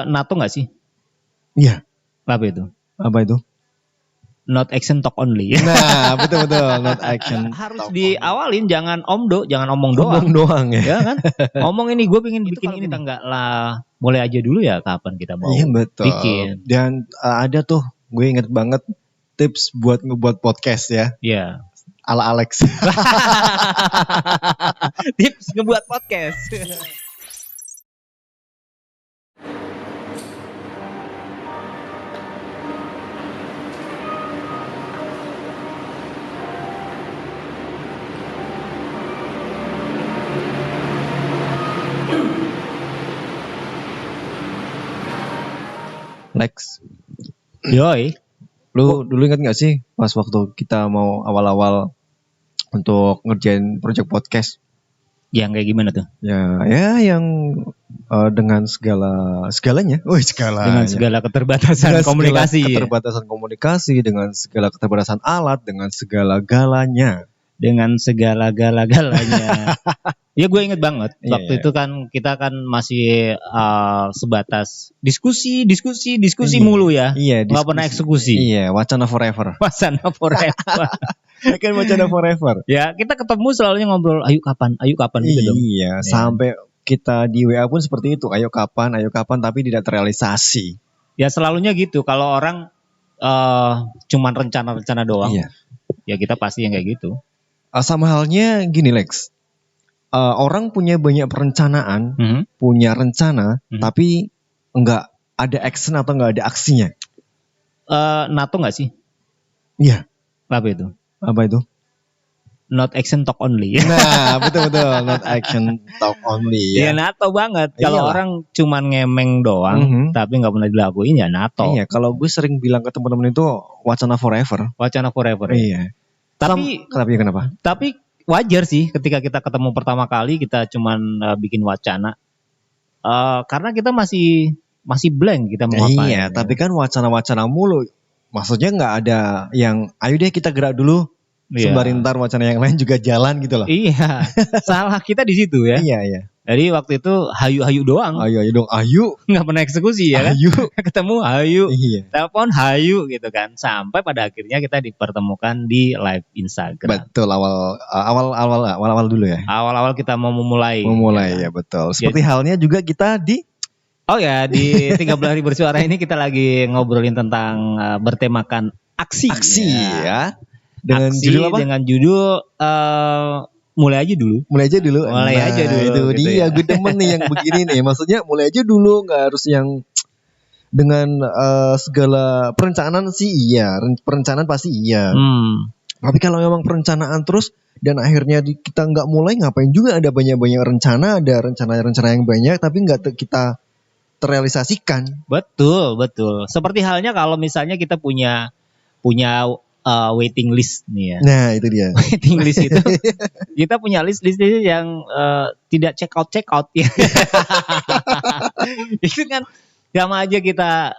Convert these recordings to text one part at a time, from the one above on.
NATO nggak sih? Iya. Apa itu? Apa itu? Not action talk only. Nah, betul. Not action. Harus diawalin, jangan jangan omong doang. Omong doang ya. Ya kan? Ngomong ini gue pengen bikin ini. Kita nggak lah. Mulai aja dulu ya kapan kita mau bikin. Dan ada tuh, gue inget banget tips buat ngebuat podcast ya. Iya. Ala Alex. Tips ngebuat podcast. Lex. Yoi. Lu dulu ingat gak sih pas waktu kita mau awal-awal untuk ngerjain project podcast? Yang kayak gimana tuh? Ya yang dengan segalanya. Dengan segala keterbatasan komunikasi. Keterbatasan komunikasi, dengan segala keterbatasan alat, dengan segala galanya. Dengan segala galanya. Ya gue inget banget waktu itu kan kita kan masih sebatas diskusi mulu ya. Iya, nggak pernah eksekusi. Iya, wacana forever. Kan wacana forever. Ya kita ketemu selalu ngobrol ayo kapan gitu dong. Iya, sampai kita di WA pun seperti itu, ayo kapan tapi tidak terrealisasi. Ya selalunya gitu, kalau orang cuman rencana doang. Iya. Ya kita pasti yang kayak gitu. Sama halnya gini Lex. Orang punya banyak perencanaan, punya rencana, tapi enggak ada action atau enggak ada aksinya. NATO enggak sih? Iya. Apa itu? Not action talk only. Nah, betul. Not action talk only ya. Ya NATO banget. Kalau orang cuman ngemeng doang, tapi enggak pernah dilakuin ya NATO. Iya, kalau gue sering bilang ke teman-teman itu wacana forever. Wacana forever. Iya. Tapi kenapa? Tapi wajar sih ketika kita ketemu pertama kali kita cuman bikin wacana. Karena kita masih blank kita mau apa. Iya, tapi kan wacana-wacana mulu. Maksudnya nggak ada yang ayo deh kita gerak dulu. Sembari ntar wacana yang lain juga jalan gitu loh. Iya. Salah kita di situ ya. Iya. Jadi waktu itu hayu doang. Hayu dong. Nggak pernah eksekusi ya kan. Ketemu hayu. Iya. Telepon hayu gitu kan. Sampai pada akhirnya kita dipertemukan di live Instagram. Betul, awal dulu ya. Awal kita mau memulai ya betul. Seperti halnya juga kita di di 13 hari bersuara ini kita lagi ngobrolin tentang bertemakan aksi ya. Dengan judul apa? Dengan judul mulai aja dulu. Itu dia ya. Gue demen nih yang begini nih. Maksudnya mulai aja dulu, nggak harus yang dengan segala perencanaan sih iya. Perencanaan pasti iya. Tapi kalau memang perencanaan terus dan akhirnya kita nggak mulai, ngapain juga ada banyak-banyak rencana, ada rencana yang banyak tapi nggak kita terrealisasikan. Betul. Seperti halnya kalau misalnya kita punya waiting list nih ya. Nah itu dia. Waiting list itu kita punya list yang tidak check out ya. Itu kan sama aja kita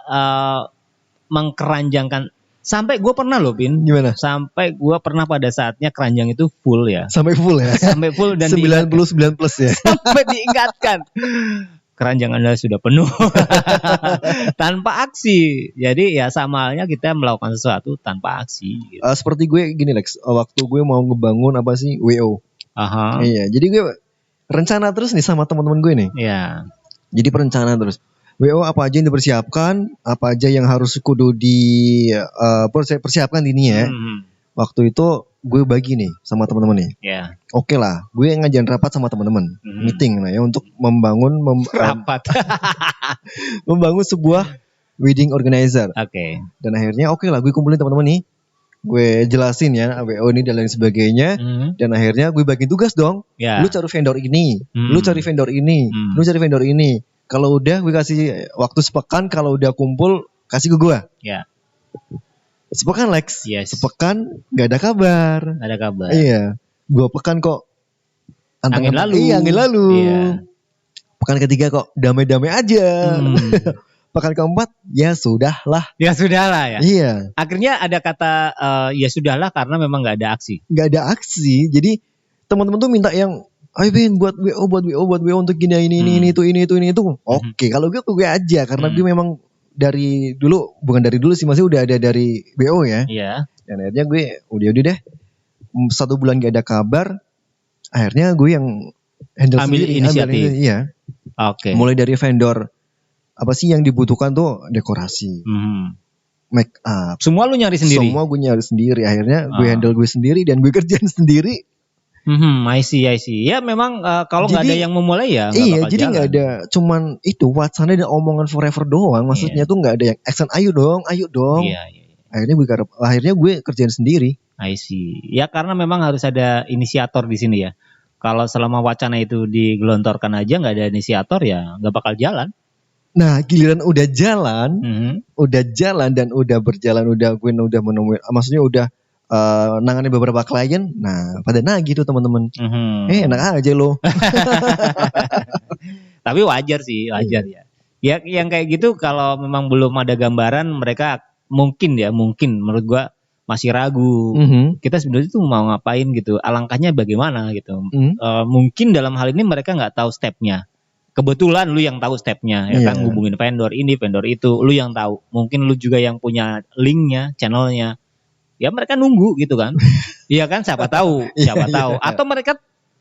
mengkeranjangkan. Sampai gue pernah loh Pin. Gimana? Sampai gue pernah pada saatnya keranjang itu full ya. Sampai full dan 99 plus ya. Sampai diingatkan. Keranjang Anda sudah penuh. Tanpa aksi. Jadi ya sama halnya kita melakukan sesuatu tanpa aksi gitu. Seperti gue gini Lex, waktu gue mau ngebangun WO. Iya, jadi gue rencana terus nih sama teman-teman gue nih. Iya. Jadi perencana terus. WO apa aja yang dipersiapkan, apa aja yang harus kudu persiapkan ini ya. Waktu itu gue bagi nih sama teman-teman nih. Yeah. Oke lah, gue ngajarin rapat sama teman-teman, meeting lah ya untuk membangun rapat, membangun sebuah wedding organizer. Oke. Dan akhirnya oke lah, gue kumpulin teman-teman nih, gue jelasin ya WO ini dan lain sebagainya. Dan akhirnya gue bagi tugas dong. Yeah. Lu cari vendor ini, lu cari vendor ini, lu cari vendor ini. Kalau udah gue kasih waktu sepekan, kalau udah kumpul kasih ke gue. Ya. Sepekan Lex, yes. Sepekan gak ada kabar. Iya, 2 pekan kok angin lalu. Iya, angin lalu. Iya. Pekan ketiga kok damai-damai aja. Pekan keempat ya sudahlah. Ya sudahlah ya. Iya. Akhirnya ada kata ya sudahlah karena memang gak ada aksi. Gak ada aksi. Jadi teman-teman tuh minta yang ayo Ben buat WO untuk gini ini itu. Oke, kalau gue aja karena gue memang bukan dari dulu sih, masih udah ada dari WO ya. Iya. Dan akhirnya gue udah deh 1 bulan gak ada kabar, akhirnya gue yang handle ambil sendiri, inisiatif. Iya. Oke. Mulai dari vendor, apa sih yang dibutuhkan tuh, dekorasi, make up. Semua lu nyari sendiri? Semua gue nyari sendiri. Akhirnya gue handle gue sendiri dan gue kerjain sendiri. I see. Ya memang kalau nggak ada yang memulai ya nggak iya, bakal jadi nggak ada cuman itu wacana dan omongan forever doang. Maksudnya tuh nggak ada yang action, ayo dong. Iya. Akhirnya gue kerjain sendiri. I see. Ya karena memang harus ada inisiator di sini ya. Kalau selama wacana itu digelontorkan aja nggak ada inisiator ya nggak bakal jalan. Nah giliran udah jalan dan udah berjalan, gue udah menemui, maksudnya udah nangani beberapa klien, nah pada nagih tuh teman-teman. Enak aja lo. Tapi wajar ya. Ya yang kayak gitu kalau memang belum ada gambaran, mereka mungkin menurut gua masih ragu. Kita sebenarnya tuh mau ngapain gitu, alangkahnya bagaimana gitu. Mungkin dalam hal ini mereka nggak tahu stepnya. Kebetulan lu yang tahu stepnya, ya kan, ngubungin vendor ini, vendor itu, lu yang tahu. Mungkin lu juga yang punya linknya, channelnya. Ya mereka nunggu gitu kan. Iya kan, siapa tahu. Atau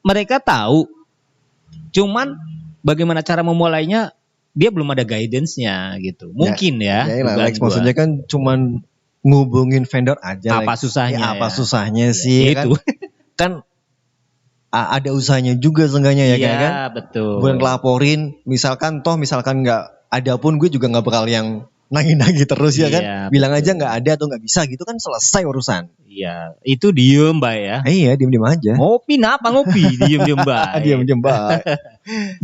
mereka tahu. Cuman bagaimana cara memulainya dia belum ada guidance-nya gitu. Mungkin ya. Alex, maksudnya kan cuman ngubungin vendor aja. Apa susahnya? Apa susahnya sih? Itu. Kan ada usahanya juga seenggaknya ya kan? Iya, betul. Gue ngelaporin, misalkan nggak ada pun gue juga nggak bakal yang nagih-nagih terus ya kan, bilang aja nggak ada atau nggak bisa gitu kan, selesai urusan. Iya, itu diem Mbak ya. Iya, diem aja. Ngopi diem Mbak. Diem Mbak.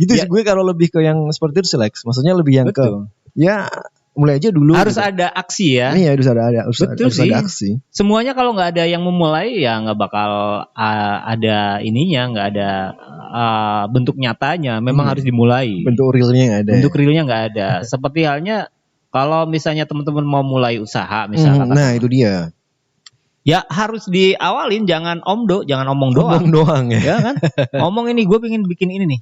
Gitu sih gue kalau lebih ke yang seperti itu sih Lex. Maksudnya lebih yang ke ya mulai aja dulu. Harus gitu. Ada aksi ya. Iya, harus ada aksi. Semuanya kalau nggak ada yang memulai ya nggak bakal ada ininya, nggak ada bentuk nyatanya. Memang harus dimulai. Bentuk realnya nggak ada. Seperti halnya kalau misalnya teman-teman mau mulai usaha misalnya. Nah itu dia. Ya harus diawalin, jangan omong doang. Omong doang ya kan? Ngomong ini gue pengen bikin ini nih.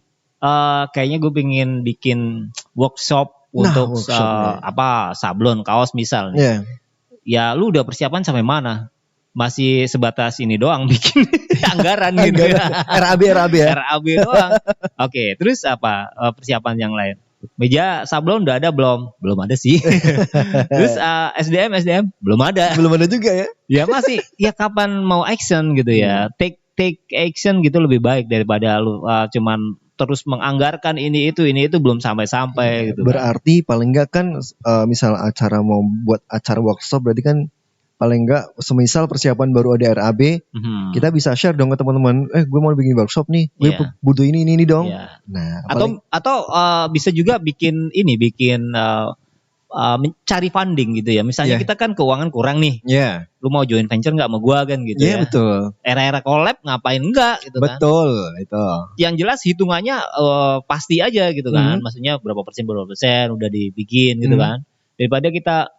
Kayaknya gue pengen bikin workshop untuk sablon, kaos misal. Yeah. Ya lu udah persiapan sampai mana? Masih sebatas ini doang bikin anggaran gitu. RAB ya. RAB doang. Oke, terus apa persiapan yang lain? Meja sablon udah ada belum? Belum ada sih. Terus SDM belum ada. Belum ada juga ya. Ya masih. Ya kapan mau action gitu ya? Take action gitu lebih baik daripada lu cuman terus menganggarkan ini itu belum sampai gitu. Berarti paling enggak kan misal mau buat acara workshop, berarti kan paling enggak semisal persiapan baru ada RAB, kita bisa share dong ke teman-teman, gue mau bikin workshop nih, gue butuh ini dong. Nah, atau bisa juga bikin mencari funding gitu ya. Misalnya kita kan keuangan kurang nih. Lu mau join venture nggak sama gua kan gitu ya. Betul. Era collab ngapain enggak gitu kan. Betul, itu. Yang jelas hitungannya pasti aja gitu kan. Maksudnya berapa persen udah dibikin gitu kan. Daripada kita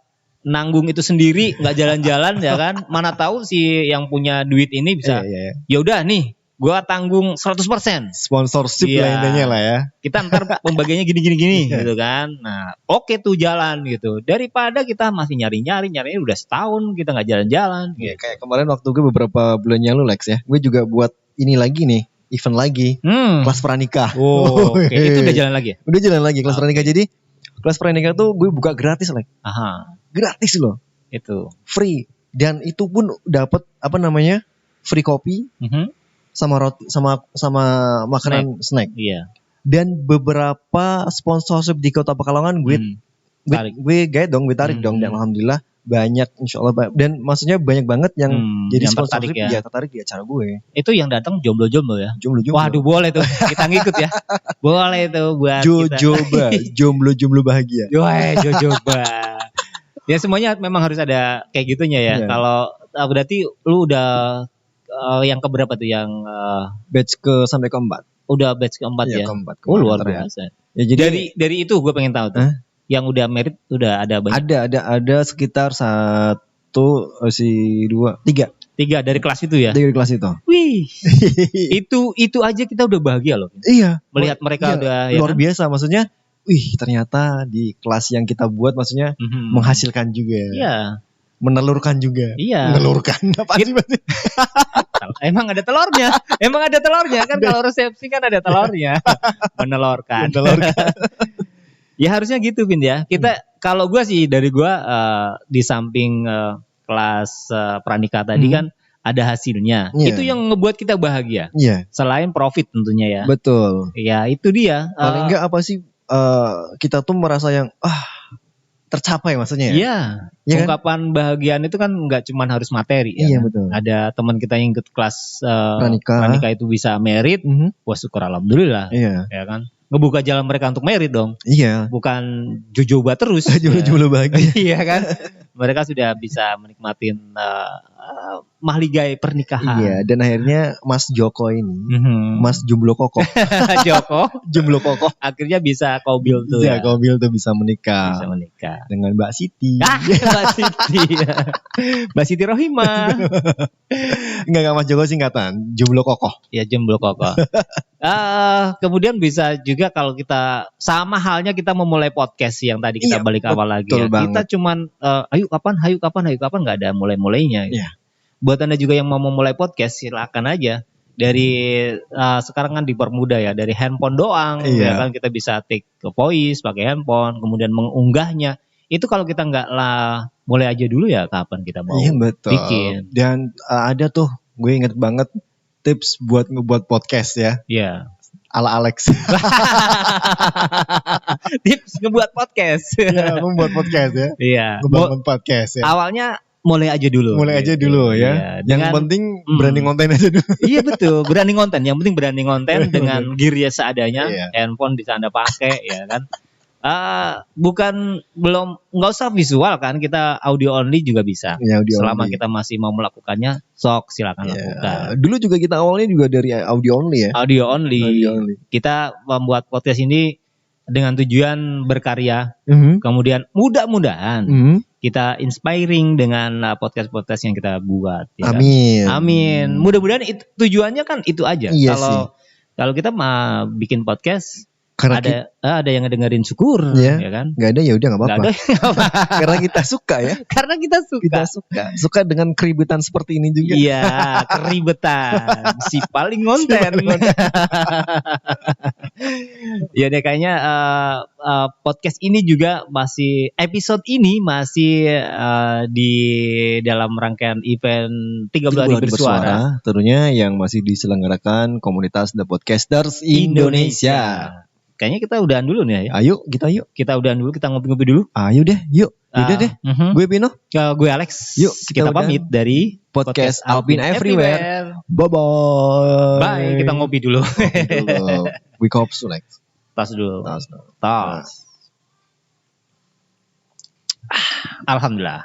nanggung itu sendiri nggak jalan-jalan ya kan, mana tahu si yang punya duit ini bisa ya udah nih gua tanggung 100%. Sponsorship lah intinya lah ya. Kita ntar pembagiannya gini gitu kan. Nah oke tuh jalan gitu, daripada kita masih nyari udah setahun kita nggak jalan-jalan gitu. Kayak kemarin waktu gue beberapa bulan yang lalu Lex ya, gue juga buat ini lagi nih, event lagi, kelas pranikah. Itu udah jalan lagi ya? Udah jalan lagi kelas pranikah. Jadi kelas pranikah tuh gue buka gratis Lex. Gratis loh. Itu free, dan itu pun dapat free kopi, sama roti, sama makanan snack. Iya. Dan beberapa sponsorship di Kota Pekalongan gue guide dong, gue tarik dong, dan alhamdulillah banyak, insyaallah, dan maksudnya banyak banget yang jadi sponsorship tertarik di acara gue. Itu yang datang jomblo-jomblo ya? Jomblo. Waduh, boleh tuh kita ngikut ya. Boleh tuh buat Jojoba, jomblo bahagia. Jojoba. Ya semuanya memang harus ada kayak gitunya ya. Kalau berarti lu udah yang keberapa tuh yang batch sampai keempat. Udah batch keempat ya. Keempat. Luar biasa. Ya, jadi dari itu gue pengen tahu tuh. Yang udah merit udah ada banyak. Ada sekitar 1, 2, 3. 3 dari kelas itu ya. Dari kelas itu. Wih. itu aja kita udah bahagia loh. Iya. Melihat mereka udah luar biasa, maksudnya. Wih, ternyata di kelas yang kita buat maksudnya menghasilkan juga. Iya. Menelurkan juga. Iya. Menelurkan apa sih berarti? Emang ada telurnya. Kan kalau resepsi kan ada telurnya. Menelurkan. Ya harusnya gitu Vin ya. Kita kalau gue sih dari gue di samping kelas pranika tadi kan ada hasilnya. Itu yang ngebuat kita bahagia. Selain profit tentunya ya. Betul. Ya itu dia. Paling enggak apa sih kita tuh merasa yang tercapai maksudnya ya. Iya. Ungkapan bahagiaan itu kan nggak cuma harus materi. Iya kan? betul. Ada teman kita yang ikut kelas pranika itu bisa merit. Wah syukur alhamdulillah. Iya. Ya kan. Ngebuka jalan mereka untuk merit dong. Iya. Bukan jojoba terus. Jojoba bahagia. Iya kan. Mereka sudah bisa menikmatin mahligai pernikahan. Iya. Dan akhirnya Mas Joko ini, Mas Jomblo Kokoh. Jomblo Kokoh. Akhirnya bisa Kobil tuh. Iya, Kobil tuh bisa menikah. Dengan Mbak Siti. Mbak Siti. Mbak Siti Rohimah. Enggak Mas Joko singkatan. Jomblo Kokoh. Ya Jomblo Kokoh. Kemudian bisa juga kalau kita sama halnya kita memulai podcast yang tadi kita balik awal lagi ya. Kita cuman ayo kapan nggak ada mulainya. Gitu. Buat Anda juga yang mau memulai podcast silakan aja. Dari sekarang kan dipermudah ya, dari handphone doang ya kan kita bisa take voice pakai handphone, kemudian mengunggahnya. Itu kalau kita nggak mulai aja dulu ya kapan kita mau bikin. Dan ada tuh gue inget banget tips buat ngebuat podcast ya. Iya. Ala Alex. Tips ngebuat podcast. Ya, membuat podcast ya. Iya. Ngebangun podcast ya. Awalnya mulai aja dulu ya. Iya, yang penting berani konten aja dulu. Iya betul, berani konten. Yang penting berani konten dengan gear ya seadanya. Handphone bisa Anda pakai ya kan. Nggak usah visual kan, kita audio only juga bisa. Ya, selama kita masih mau melakukannya, sok silakan lakukan. Dulu juga kita awalnya juga dari audio only ya. Audio only. Kita membuat podcast ini dengan tujuan berkarya. Kemudian mudah-mudahan kita inspiring dengan podcast-podcast yang kita buat. Ya Amin. Mudah-mudahan tujuannya kan itu aja. Kalau kita mau bikin podcast. Karena ada yang ngedengerin syukur ya kan. Gak ada ya udah gak apa-apa. Karena kita suka ya. Karena kita suka dengan keribetan seperti ini juga. Iya, keribetan si paling konten. Ya deh kayaknya podcast ini juga episode ini masih di dalam rangkaian event 13 hari bersuara. Tentunya yang masih diselenggarakan komunitas The Podcasters Indonesia. Kayaknya kita udahan dulu nih ya. Ayo. Kita udahan dulu, kita ngopi-ngopi dulu. Ayo deh, yuk. Udah deh. Gue Pino. Gue Alex. Yuk, kita pamit dari Podcast Alpin Everywhere. Bye-bye. Bye, kita ngopi dulu. We hope so next. Tas dulu. Alhamdulillah.